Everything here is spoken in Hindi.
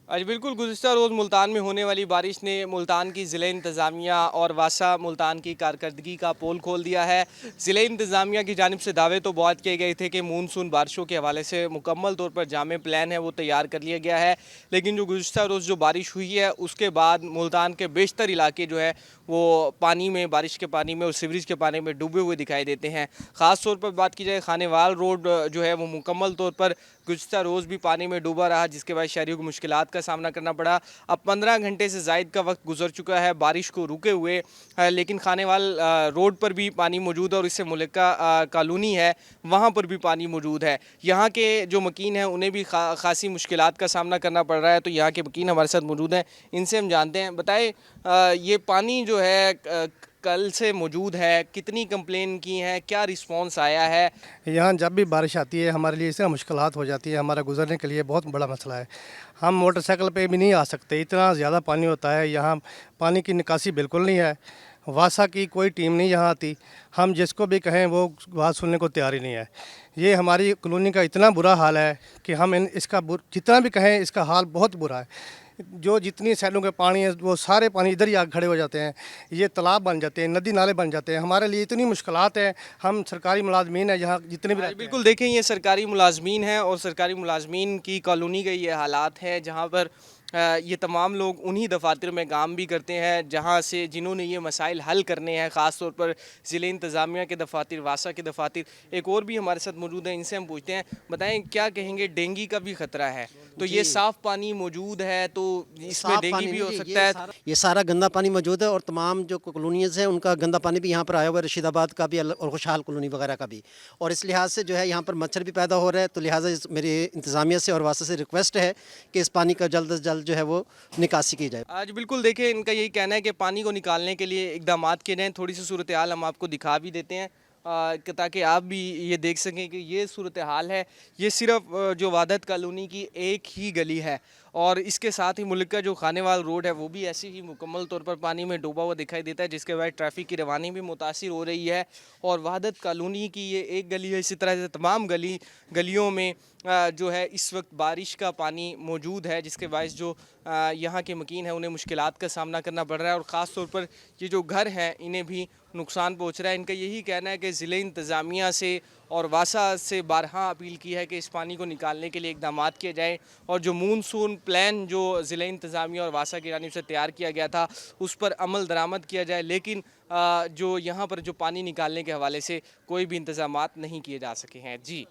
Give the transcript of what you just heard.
आज बिल्कुल गुज़िश्ता रोज़ मुल्तान में होने वाली बारिश ने मुल्तान की ज़िले इंतज़ामिया और वासा मुल्तान की कारकर्दगी का पोल खोल दिया है। ज़िले इंतज़ामिया की जानिब से दावे तो बहुत किए गए थे कि मानसून बारिशों के हवाले से मुकम्मल तौर पर जामे प्लान है वो तैयार कर लिया गया है, लेकिन जो गुज़िश्ता रोज़ जो बारिश हुई है उसके बाद मुल्तान के बेशतर इलाके जो है वो पानी में, बारिश के पानी में और सीवरेज के पानी में डूबे हुए दिखाई देते हैं। ख़ास तौर पर बात की जाए खानेवाल रोड जो है वो मुकम्मल तौर पर गुज़िश्ता रोज़ भी पानी में डूबा रहा, जिसके बाद शहरियों को मुश्किलात का सामना करना पड़ा। अब 15 घंटे से ज़ायद का वक्त गुजर चुका है बारिश को रुके हुए, लेकिन खानेवाल रोड पर भी पानी मौजूद है और इससे मुल्का कॉलोनी है वहाँ पर भी पानी मौजूद है। यहाँ के जो मकीन हैं उन्हें भी खासी मुश्किलात का सामना करना पड़ रहा है। तो यहाँ के मकीन हमारे साथ मौजूद हैं, इनसे हम जानते हैं। बताएं, ये पानी जो है कल से मौजूद है, कितनी कंप्लेन की हैं, क्या रिस्पांस आया है? यहाँ जब भी बारिश आती है हमारे लिए इससे मुश्किलात हो जाती है। हमारा गुजरने के लिए बहुत बड़ा मसला है। हम मोटरसाइकिल पे भी नहीं आ सकते, इतना ज़्यादा पानी होता है। यहाँ पानी की निकासी बिल्कुल नहीं है। वासा की कोई टीम नहीं यहाँ आती। हम जिसको भी कहें वो बात सुनने को तैयार ही नहीं है। ये हमारी कॉलोनी का इतना बुरा हाल है कि हम इसका जितना भी कहें इसका हाल बहुत बुरा है। जो जितनी साइडों के पानी है वो सारे पानी इधर ही आके खड़े हो जाते हैं। ये तालाब बन जाते हैं, नदी नाले बन जाते हैं। हमारे लिए इतनी मुश्किलात है। हम सरकारी मुलाजमीन है यहाँ जितने भी रहते हैं। बिल्कुल देखें, ये सरकारी मुलाजमीन हैं और सरकारी मुलाजमीन की कॉलोनी के ये हालात हैं, जहाँ पर ये तमाम लोग उन्हीं दफातर में काम भी करते हैं जहाँ से जिन्होंने ये मसाइल हल करने हैं, ख़ास तौर पर ज़िले इंतज़ामिया के दफातर, वासा के दफातर। एक और भी हमारे साथ मौजूद हैं, इनसे हम पूछते हैं। बताएं, क्या कहेंगे, डेंगू का भी ख़तरा है, तो ये साफ़ पानी मौजूद है तो इसमें डेंगू भी हो सकता है? ये सारा गंदा पानी मौजूद है और तमाम जो कॉलोनीज़ हैं उनका गंदा पानी भी यहाँ पर आया हुआ है, रशीदाबाद का भी और खुशहाल कॉलोनी वगैरह का भी। और इस लिहाज से जो है यहाँ पर मच्छर भी पैदा हो रहा है। तो लिहाजा मेरी इंतज़ामिया से और वासा से रिक्वेस्ट है कि इस पानी का जल्द से जल्द जो है वो निकासी की जाए। आज बिल्कुल देखिए, इनका यही कहना है कि पानी को निकालने के लिए इकदाम किए जाएँ। थोड़ी सी सूरत हाल हम आपको दिखा भी देते हैं ताकि आप भी ये देख सकें कि ये सूरत हाल है। ये सिर्फ जो वादत कॉलोनी की एक ही गली है और इसके साथ ही मुल्क का जो खानेवाल रोड है वो भी ऐसे ही मुकम्मल तौर पर पानी में डूबा हुआ दिखाई देता है, जिसके बाद ट्रैफिक की रवानी भी मुतासिर हो रही है। और वादत कॉलोनी की ये एक गली है, इसी तरह से तमाम गलियों में जो है इस वक्त बारिश का पानी मौजूद है, जिसके बायस जो यहाँ के मकीन हैं उन्हें मुश्किलात का सामना करना पड़ रहा है और ख़ास तौर पर ये जो घर हैं इन्हें भी नुकसान पहुँच रहा है। इनका यही कहना है कि ज़िले इंतज़ामिया से और वासा से बारहा अपील की है कि इस पानी को निकालने के लिए इकदाम किए जाएँ और जो मानसून प्लान जो ज़िले इंतज़ामिया और वासा की जानिब से तैयार किया गया था उस पर अमल दरामद किया जाए। लेकिन जो यहाँ पर जो पानी निकालने के हवाले से कोई भी इंतज़ामात नहीं किए जा सके हैं। जी।